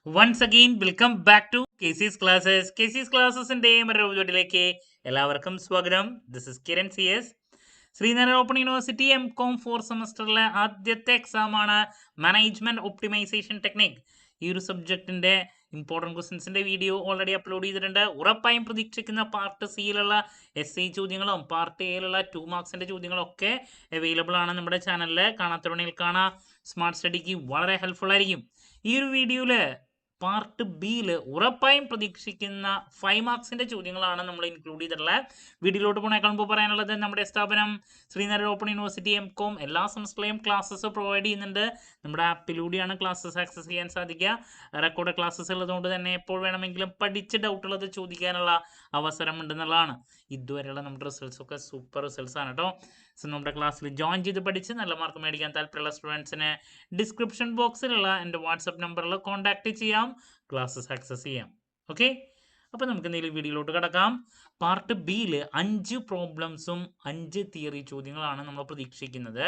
Once again, welcome back to KC's Classes. KC's Classesന്റെ മറ്റൊരു വീഡിയോയിലേക്ക് എല്ലാവർക്കും സ്വാഗതം. This is Kiran CS. Sreenarayana open university M.Com 4 സെമസ്റ്ററിലെ ആദ്യത്തെ എക്സാം ആണ് മാനേജ്മെന്റ് ഒപ്റ്റിമൈസേഷൻ ടെക്നിക്. ഈ ഒരു സബ്ജക്റ്റിന്റെ ഇമ്പോർട്ടൻറ്റ് ക്വസ്റ്റ്യൻസിന്റെ വീഡിയോ ഓൾറെഡി അപ്ലോഡ് ചെയ്തിട്ടുണ്ട്. ഉറപ്പായും പ്രതീക്ഷിക്കുന്ന പാർട്ട് സിയിലുള്ള SI ചോദ്യങ്ങളും പാർട്ട് എയിലുള്ള 2 മാർക്സിന്റെ ചോദ്യങ്ങളും ഒക്കെ അവൈലബിൾ ആണ് നമ്മുടെ ചാനലിൽ. കാണാത്തവണെങ്കിൽ കാണാം. സ്മാർട്ട് സ്റ്റഡിക്ക് വളരെ ഹെൽപ്ഫുൾ ആയിരിക്കും. ഈ ഒരു വീഡിയോയിൽ പാർട്ട് ബിയിൽ ഉറപ്പായും പ്രതീക്ഷിക്കുന്ന 5 മാർക്സിന്റെ ചോദ്യങ്ങളാണ് നമ്മൾ ഇൻക്ലൂഡ് ചെയ്തിട്ടുള്ളത്. വീഡിയോയിലോട്ട് പോണേക്കാൾ മുമ്പ് പറയാനുള്ളത്, നമ്മുടെ സ്ഥാപനം ശ്രീനാരായണ ഓപ്പൺ യൂണിവേഴ്സിറ്റി M.Com എല്ലാ സെമസ്റ്ററിലെയും ക്ലാസ്സസ് പ്രൊവൈഡ് ചെയ്യുന്നുണ്ട്. നമ്മുടെ ആപ്പിലൂടെയാണ് ക്ലാസ്സസ് ആക്സസ് ചെയ്യാൻ സാധിക്കുക. റെക്കോർഡ് ക്ലാസ്സസ് ഉള്ളതുകൊണ്ട് തന്നെ എപ്പോൾ വേണമെങ്കിലും പഠിച്ച് ഡൗട്ട് ഉള്ളത് ചോദിക്കാനുള്ള അവസരം ഉണ്ടെന്നുള്ളതാണ്. ഇതുവരെയുള്ള നമ്മുടെ റിസൾട്ട്സ് ഒക്കെ സൂപ്പർ റിസൾട്ട്സ് ആണ് കേട്ടോ. സോ നമ്മുടെ ക്ലാസ്സിൽ ജോയിൻ ചെയ്ത് പഠിച്ച് നല്ല മാർക്ക് മേടിക്കാൻ താല്പര്യമുള്ള സ്റ്റുഡൻസിന് ഡിസ്ക്രിപ്ഷൻ ബോക്സിലുള്ള എൻ്റെ വാട്സപ്പ് നമ്പറിൽ കോൺടാക്ട് ചെയ്യാം, ക്ലാസ്സസ് ആക്സസ് ചെയ്യാം. ഓക്കെ, അപ്പോൾ നമുക്ക് എന്തെങ്കിലും വീഡിയോയിലോട്ട് കിടക്കാം. പാർട്ട് ബിയിൽ 5 പ്രോബ്ലംസും 5 തിയറി ചോദ്യങ്ങളാണ് നമ്മൾ പ്രതീക്ഷിക്കുന്നത്.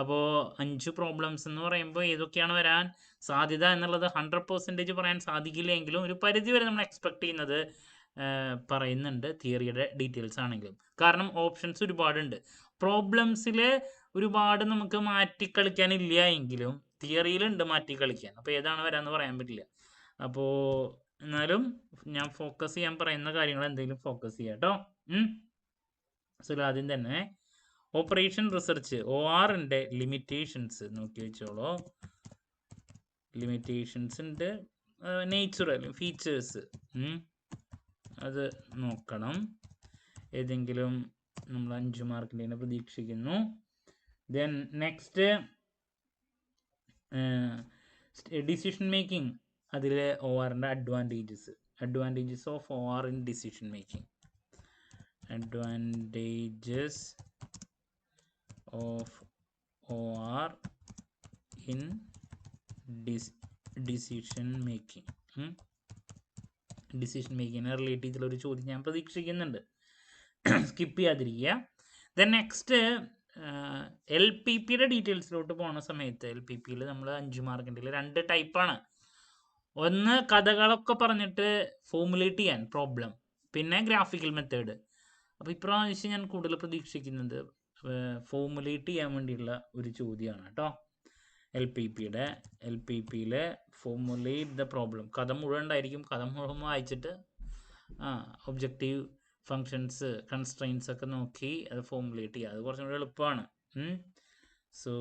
അപ്പോൾ 5 പ്രോബ്ലംസ് എന്ന് പറയുമ്പോൾ ഏതൊക്കെയാണ് വരാൻ സാധ്യത എന്നുള്ളത് 100% പറയാൻ സാധിക്കില്ല എങ്കിലും ഒരു പരിധി വരെ നമ്മൾ എക്സ്പെക്ട് ചെയ്യുന്നത് പറയുന്നുണ്ട്, തിയറിയുടെ ഡീറ്റെയിൽസ് ആണെങ്കിലും. കാരണം ഓപ്ഷൻസ് ഒരുപാടുണ്ട്. പ്രോബ്ലംസിൽ ഒരുപാട് നമുക്ക് മാറ്റിക്കളിക്കാനില്ല എങ്കിലും തിയറിയിലുണ്ട് മാറ്റിക്കളിക്കാൻ. അപ്പോൾ ഏതാണ് വരാമെന്ന് പറയാൻ പറ്റില്ല. അപ്പോൾ എന്നാലും ഞാൻ ഫോക്കസ് ചെയ്യാൻ പറയുന്ന കാര്യങ്ങൾ എന്തെങ്കിലും ഫോക്കസ് ചെയ്യാം കേട്ടോ. സോ ആദ്യം തന്നെ ഓപ്പറേഷൻ റിസർച്ച് ORന്റെ ലിമിറ്റേഷൻസ് നോക്കി വെച്ചോളൂ. ലിമിറ്റേഷൻസ് ഉണ്ട്, നേച്ചുറൽ ഫീച്ചേഴ്സ് അത് നോക്കണം. ഏതെങ്കിലും നമ്മൾ 5 മാർക്കിൻ്റെ പ്രതീക്ഷിക്കുന്നു. ദെൻ നെക്സ്റ്റ് ഡിസിഷൻ മേക്കിംഗ്, അതിൽ ORന്റെ advantages of OR in decision making. Advantages of OR in decision making. Decision മേക്കിങ്ങിനെ റിലേറ്റ് ചെയ്തിട്ടുള്ള ഒരു ചോദ്യം ഞാൻ പ്രതീക്ഷിക്കുന്നുണ്ട്, സ്കിപ്പ് ചെയ്യാതിരിക്കുക. ദെൻ നെക്സ്റ്റ് LPPയുടെ ഡീറ്റെയിൽസിലോട്ട് പോകുന്ന സമയത്ത് LPPയിൽ നമ്മൾ 5 മാർക്കിൻ്റെ 2 ടൈപ്പാണ്. ഒന്ന് കഥകളൊക്കെ പറഞ്ഞിട്ട് ഫോമുലേറ്റ് ചെയ്യാൻ പ്രോബ്ലം, പിന്നെ ഗ്രാഫിക്കൽ മെത്തേഡ്. അപ്പോൾ ഇപ്രാവശ്യം ഞാൻ കൂടുതൽ പ്രതീക്ഷിക്കുന്നത് ഫോമുലേറ്റ് ചെയ്യാൻ വേണ്ടിയുള്ള ഒരു ചോദ്യമാണ് കേട്ടോ. LPPയിൽ ഫോമുലേറ്റ് ദ പ്രോബ്ലം. കഥ മുഴുവൻ ഉണ്ടായിരിക്കും. കഥ മുഴുവൻ വായിച്ചിട്ട് ഒബ്ജക്റ്റീവ് ഫങ്ഷൻസ് കൺസ്ട്രെയിൻസ് ഒക്കെ നോക്കി അത് ഫോമുലേറ്റ് ചെയ്യുക. അത് കുറച്ചും കൂടി എളുപ്പമാണ്. So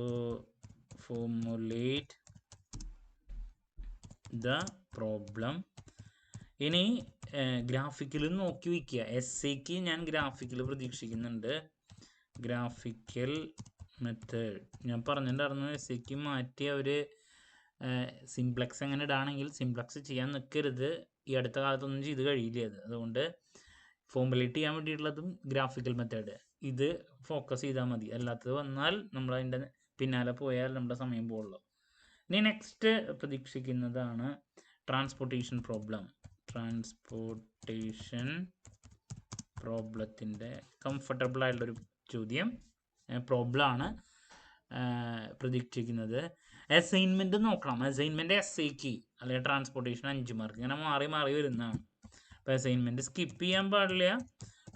formulate the problem. ഇനി ഗ്രാഫിക്കൽ നോക്കി വയ്ക്കുക. SAക്ക് ഞാൻ ഗ്രാഫിക്കൽ പ്രതീക്ഷിക്കുന്നുണ്ട്. ഗ്രാഫിക്കൽ മെത്തേഡ് ഞാൻ പറഞ്ഞിട്ടുണ്ടായിരുന്നു. SAക്ക് മാറ്റി അവർ സിംപ്ലക്സ് എങ്ങനെ ഇടാണെങ്കിൽ സിംപ്ലക്സ് ചെയ്യാൻ നിൽക്കരുത്. ഈ അടുത്ത കാലത്തൊന്നും ചെയ്ത് കഴിയില്ല അത്. അതുകൊണ്ട് ഫോമുലേറ്റ് ചെയ്യാൻ വേണ്ടിയിട്ടുള്ളതും ഗ്രാഫിക്കൽ മെത്തേഡ് ഇത് ഫോക്കസ് ചെയ്താൽ മതി. അല്ലാത്തത് വന്നാൽ നമ്മൾ അതിൻ്റെ പിന്നാലെ പോയാൽ നമ്മുടെ സമയം പോകുള്ളൂ. ഇനി നെക്സ്റ്റ് പ്രതീക്ഷിക്കുന്നതാണ് ട്രാൻസ്പോർട്ടേഷൻ പ്രോബ്ലത്തിൻ്റെ കംഫർട്ടബിൾ ആയിട്ടുള്ളൊരു ചോദ്യം പ്രോബ്ലമാണ് പ്രതീക്ഷിക്കുന്നത്. അസൈൻമെൻറ്റ് നോക്കണം. അസൈൻമെൻറ്റ് SAക്ക് അല്ലെങ്കിൽ ട്രാൻസ്പോർട്ടേഷൻ 5 മാർക്ക് ഇങ്ങനെ മാറി മാറി വരുന്നതാണ്. അപ്പോൾ അസൈൻമെൻറ്റ് സ്കിപ്പ് ചെയ്യാൻ പാടില്ല,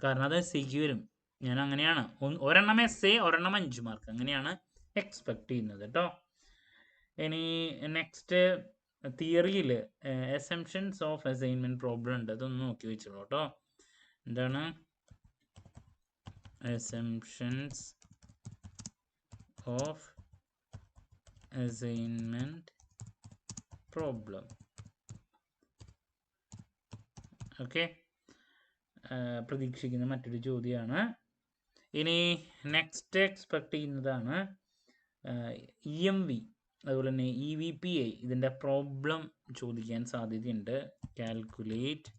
കാരണം അത് SAക്ക് വരും. ഞാൻ അങ്ങനെയാണ്, ഒരെണ്ണം SA ഒരെണ്ണം 5 മാർക്ക് അങ്ങനെയാണ് എക്സ്പെക്ട് ചെയ്യുന്നത് കേട്ടോ. ഇനി നെക്സ്റ്റ് തിയറിയിൽ അസംഷൻസ് ഓഫ് അസൈൻമെൻറ്റ് പ്രോബ്ലം ഉണ്ട്, അതൊന്ന് നോക്കി വെച്ചോളൂ കേട്ടോ. എന്താണ് assumptions of assignment problem. Okay, പ്രതീക്ഷിക്കുന്ന മറ്റൊരു ചോദ്യമാണ്. ഇനി നെക്സ്റ്റ് എക്സ്പെക്ട് ചെയ്യുന്നതാണ് EMV, അതുപോലെ തന്നെ EVPI. ഇതിൻ്റെ പ്രോബ്ലം ചോദിക്കാൻ സാധ്യതയുണ്ട്. Calculate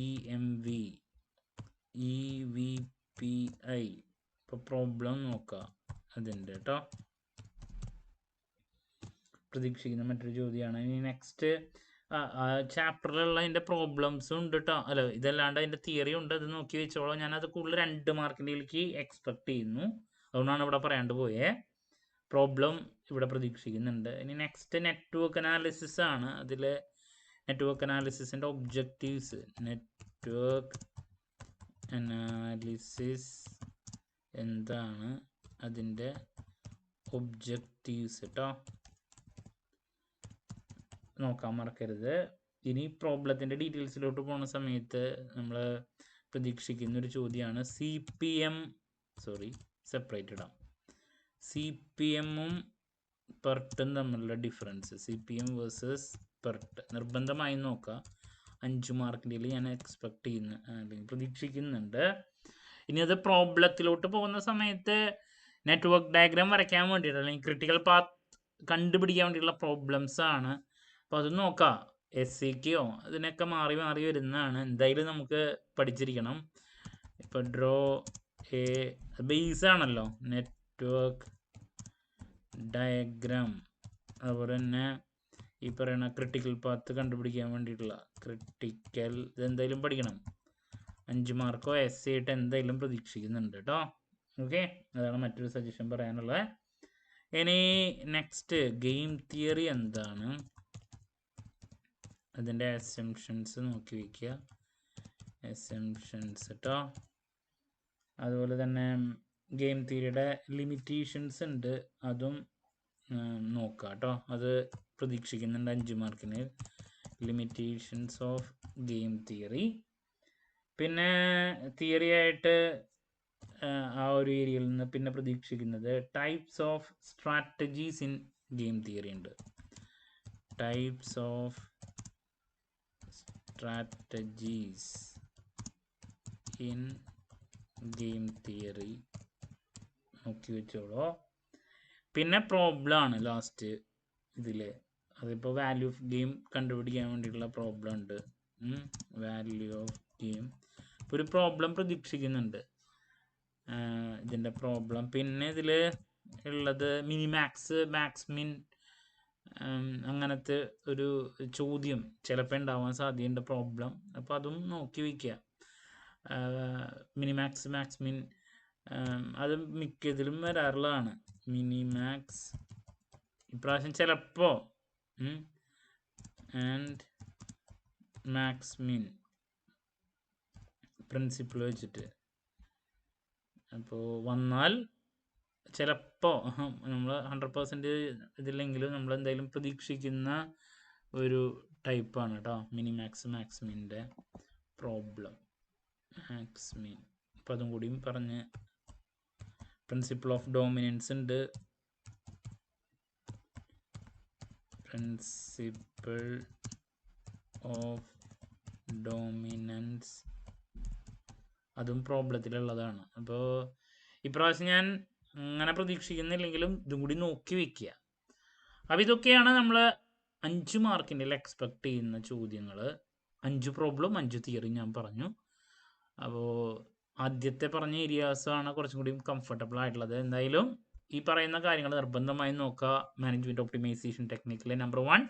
EMV EVPI. ഇപ്പോൾ പ്രോബ്ലം നോക്കുക, അതുണ്ട് കേട്ടോ. പ്രതീക്ഷിക്കുന്ന മറ്റൊരു ചോദ്യമാണ്. ഇനി നെക്സ്റ്റ് ചാപ്റ്ററിലുള്ള അതിൻ്റെ പ്രോബ്ലംസും ഉണ്ട് കേട്ടോ. അല്ല, ഇതല്ലാണ്ട് അതിൻ്റെ തിയറി ഉണ്ട്, അത് നോക്കി വെച്ചോളാം. ഞാനത് കൂടുതൽ 2 മാർക്കിൻ്റെയിലേക്ക് എക്സ്പെക്ട് ചെയ്യുന്നു, അതുകൊണ്ടാണ് ഇവിടെ പറയാണ്ട് പോയേ. പ്രോബ്ലം ഇവിടെ പ്രതീക്ഷിക്കുന്നുണ്ട്. ഇനി നെക്സ്റ്റ് നെറ്റ്വർക്ക് അനാലിസിസ് ആണ്. അതിൽ നെറ്റ്വർക്ക് അനാലിസിസിൻ്റെ ഒബ്ജക്റ്റീവ്സ്, നെറ്റ്വർക്ക് അനാലിസിസ് എന്താണ്, അതിൻ്റെ ഒബ്ജക്റ്റീവ്സ് കേട്ടോ, നോക്കാൻ മറക്കരുത്. ഇനി പ്രോബ്ലത്തിൻ്റെ ഡീറ്റെയിൽസിലോട്ട് പോകുന്ന സമയത്ത് നമ്മൾ പ്രതീക്ഷിക്കുന്ന ഒരു ചോദ്യമാണ് സെപ്പറേറ്റ് ഇടാം, CPM-ഉം പെർട്ടും തമ്മിലുള്ള ഡിഫറൻസ്, CPM വേഴ്സസ് പെർട്ട് നിർബന്ധമായും നോക്കുക. 5 മാർക്കിൻ്റെ ഞാൻ എക്സ്പെക്ട് ചെയ്യുന്ന അല്ലെങ്കിൽ പ്രതീക്ഷിക്കുന്നുണ്ട്. ഇനി അത് പ്രോബ്ലത്തിലോട്ട് പോകുന്ന സമയത്ത് നെറ്റ്വർക്ക് ഡയഗ്രാം വരയ്ക്കാൻ വേണ്ടിയിട്ട് അല്ലെങ്കിൽ ക്രിട്ടിക്കൽ പാത്ത് കണ്ടുപിടിക്കാൻ വേണ്ടിയിട്ടുള്ള പ്രോബ്ലംസ് ആണ്. അപ്പോൾ അത് നോക്കാം. SCക്കോ അതിനൊക്കെ മാറി മാറി വരുന്നതാണ്. എന്തായാലും നമുക്ക് പഠിച്ചിരിക്കണം. ഇപ്പോൾ ഡ്രോ എ ബേസ് ആണല്ലോ നെറ്റ്വർക്ക് ഡയഗ്രാം. അതുപോലെ തന്നെ ഈ പറയുന്ന ക്രിട്ടിക്കൽ പാത്ത് കണ്ടുപിടിക്കാൻ വേണ്ടിയിട്ടുള്ള ക്രിട്ടിക്കൽ ഇതെന്തായാലും പഠിക്കണം. 5 മാർക്കോ SC ആയിട്ട് എന്തായാലും പ്രതീക്ഷിക്കുന്നുണ്ട് കേട്ടോ. ഓക്കെ, അതാണ് മറ്റൊരു സജഷൻ പറയാനുള്ളത്. ഇനി നെക്സ്റ്റ് ഗെയിം തിയറി എന്താണ്, അതിൻ്റെ അസംഷൻസ് നോക്കി വയ്ക്കുക. അസംഷൻസ് കേട്ടോ. അതുപോലെ തന്നെ ഗെയിം തിയറിയുടെ ലിമിറ്റേഷൻസ് ഉണ്ട്, അതും നോക്കുക കേട്ടോ. അത് പ്രതീക്ഷിക്കുന്നുണ്ട് 5 മാർക്കിന്. Limitations of game theory. പിന്നെ തിയറി ആയിട്ട് ആ ഒരു ഏരിയയിൽ നിന്ന് പിന്നെ പ്രതീക്ഷിക്കുന്നത് types of strategies in game theory ഉണ്ട്. Types of strategies in game theory നോക്കി വെച്ചോളൂ. പിന്നെ പ്രോബ്ലം ആണ് ലാസ്റ്റ് ഇതിൽ. അതിപ്പോൾ വാല്യൂ ഓഫ് ഗെയിം കണ്ടുപിടിക്കാൻ വേണ്ടിയിട്ടുള്ള പ്രോബ്ലം ഉണ്ട്. വാല്യൂ ഓഫ് ഗെയിം ഒരു പ്രോബ്ലം പ്രതീക്ഷിക്കുന്നുണ്ട് ഇതിൻ്റെ പ്രോബ്ലം. പിന്നെ ഇതിൽ ഉള്ളത് മിനിമാക്സ് മാക്സ്മിൻ അങ്ങനത്തെ ഒരു ചോദ്യം ചിലപ്പോൾ ഉണ്ടാവാൻ സാധ്യതയുണ്ട് പ്രോബ്ലം. അപ്പോൾ അതും നോക്കി വയ്ക്കുക. മിനിമാക്സ് മാക്സ്മിൻ അത് മിക്കതിലും വരാറുള്ളതാണ്. മിനിമാക്സ് ഇപ്രാവശ്യം ചിലപ്പോൾ ആൻഡ് മാക്സ്മിൻ പ്രിൻസിപ്പിൾ വെച്ചിട്ട് അപ്പോൾ വന്നാൽ ചിലപ്പോൾ നമ്മൾ 100% ഇതില്ലെങ്കിലും നമ്മൾ എന്തായാലും പ്രതീക്ഷിക്കുന്ന ഒരു ടൈപ്പാണ് കേട്ടോ മിനിമാക്സ് മാക്സ്മിൻ്റെ പ്രോബ്ലം. മാക്സ്മിൻ അപ്പോൾ അതും കൂടിയും പറഞ്ഞ് പ്രിൻസിപ്പിൾ ഓഫ് ഡോമിനൻസ് ഉണ്ട്. പ്രിൻസിപ്പിൾ ഓഫ് ഡോമിനൻസ് അതും പ്രോബ്ലത്തിലുള്ളതാണ്. അപ്പോൾ ഇപ്രാവശ്യം ഞാൻ അങ്ങനെ പ്രതീക്ഷിക്കുന്നില്ലെങ്കിലും ഇതും കൂടി നോക്കി വയ്ക്കുക. അപ്പോൾ ഇതൊക്കെയാണ് നമ്മൾ 5 മാർക്കിൻ്റെ എക്സ്പെക്ട് ചെയ്യുന്ന ചോദ്യങ്ങൾ. 5 പ്രോബ്ലം 5 തിയറി ഞാൻ പറഞ്ഞു. അപ്പോൾ ആദ്യത്തെ പറഞ്ഞ ഏരിയാസാണ് കുറച്ചും കൂടി കംഫർട്ടബിൾ ആയിട്ടുള്ളത്. എന്തായാലും ഈ പറയുന്ന കാര്യങ്ങൾ നിർബന്ധമായും നോക്കുക. മാനേജ്മെൻറ്റ് ഒപ്റ്റിമൈസേഷൻ ടെക്നിക്കിലെ നമ്പർ 1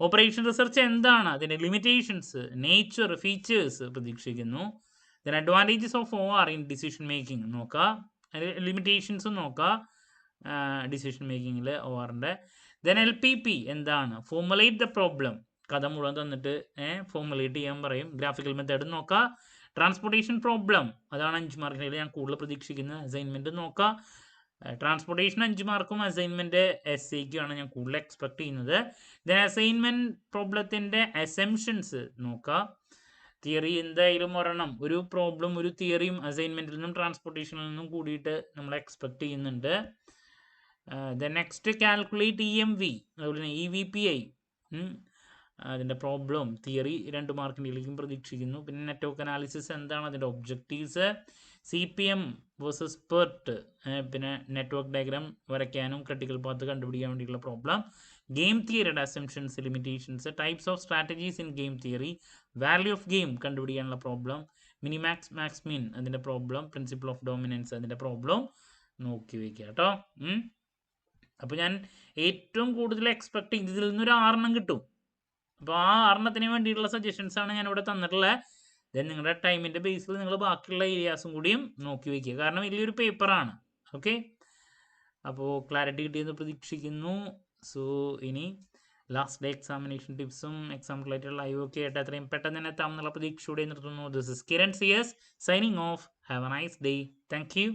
ഓപ്പറേഷൻ റിസർച്ച് എന്താണ്, അതിൻ്റെ ലിമിറ്റേഷൻസ്, നേച്ചർ, ഫീച്ചേഴ്സ് പ്രതീക്ഷിക്കുന്നു. Then advantages of OR in decision making നോക്കുക, ലിമിറ്റേഷൻസും നോക്കുക ഡിസിഷൻ മേക്കിങ്ങിൽ ORൻ്റെ. ദെൻ LPP എന്താണ്, ഫോർമുലേറ്റ് ദ പ്രോബ്ലം, കഥ മുഴുവൻ തന്നിട്ട് ഫോർമുലേറ്റ് ചെയ്യാൻ പറയും. ഗ്രാഫിക്കൽ മെത്തേഡ് നോക്കുക. ട്രാൻസ്പോർട്ടേഷൻ പ്രോബ്ലം അതാണ് 5 മാർക്കിൽ ഞാൻ കൂടുതൽ പ്രതീക്ഷിക്കുന്നത്. അസൈൻമെൻറ്റ് നോക്കുക. ട്രാൻസ്പോർട്ടേഷൻ 5 മാർക്കും അസൈൻമെൻറ്റ് SAയ്ക്കുമാണ് ഞാൻ കൂടുതൽ എക്സ്പെക്ട് ചെയ്യുന്നത്. ദെൻ അസൈൻമെൻറ്റ് പ്രോബ്ലത്തിൻ്റെ അസംഷൻസ് നോക്കുക. തിയറി എന്തായാലും ഒരെണ്ണം, ഒരു പ്രോബ്ലം ഒരു തിയറിയും അസൈൻമെൻറ്റിൽ നിന്നും ട്രാൻസ്പോർട്ടേഷനിൽ നിന്നും കൂടിയിട്ട് നമ്മൾ എക്സ്പെക്ട് ചെയ്യുന്നുണ്ട്. ദെൻ നെക്സ്റ്റ് കാൽക്കുലേറ്റ് EMV, അതുപോലെ തന്നെ EVPI അതിൻ്റെ പ്രോബ്ലം തിയറി 2 മാർക്കിൻ്റെയിലേക്കും പ്രതീക്ഷിക്കുന്നു. പിന്നെ നെറ്റ്വർക്ക് അനാലിസിസ് എന്താണ്, അതിൻ്റെ ഒബ്ജക്റ്റീവ്സ്, CPM വേഴ്സസ് പെർട്ട്, പിന്നെ നെറ്റ്വർക്ക് ഡയഗ്രാം വരയ്ക്കാനും ക്രിട്ടിക്കൽ പാത്ത് കണ്ടുപിടിക്കാൻ വേണ്ടിയിട്ടുള്ള പ്രോബ്ലം, ഗെയിം തിയറിയുടെ assumptions, limitations, types of strategies in game theory, value of game കണ്ടുപിടിക്കാനുള്ള പ്രോബ്ലം, മിനിമാക്സ് മാക്സ്മിൻ അതിൻ്റെ പ്രോബ്ലം, പ്രിൻസിപ്പിൾ ഓഫ് ഡോമിനൻസ് അതിൻ്റെ പ്രോബ്ലം നോക്കി വയ്ക്കുക കേട്ടോ. അപ്പോൾ ഞാൻ ഏറ്റവും കൂടുതൽ എക്സ്പെക്ട് ചെയ്ത് ഇതിൽ നിന്നൊരു 6 കിട്ടും. അപ്പോൾ ആ 6 വേണ്ടിയിട്ടുള്ള സജഷൻസാണ് ഞാനിവിടെ തന്നിട്ടുള്ളത്. ദെൻ നിങ്ങളുടെ ടൈമിൻ്റെ ബേസിൽ നിങ്ങൾ ബാക്കിയുള്ള ഏരിയാസും കൂടിയും നോക്കി വയ്ക്കുക. കാരണം വലിയൊരു പേപ്പറാണ്. ഓക്കെ, അപ്പോൾ ക്ലാരിറ്റി കിട്ടിയെന്ന് പ്രതീക്ഷിക്കുന്നു. സോ ഇനി ലാസ്റ്റ് ഡേ എക്സാമിനേഷൻ ടിപ്സും എക്സാം റിലേറ്റഡ് ലൈവ് ഒക്കെ ആയിട്ട് എത്രയും പെട്ടെന്ന് തന്നെ എത്താം എന്നുള്ള പ്രതീക്ഷയോടെ നിർത്തുന്നു. This is Kiran CS signing off. Have a nice day. Thank U.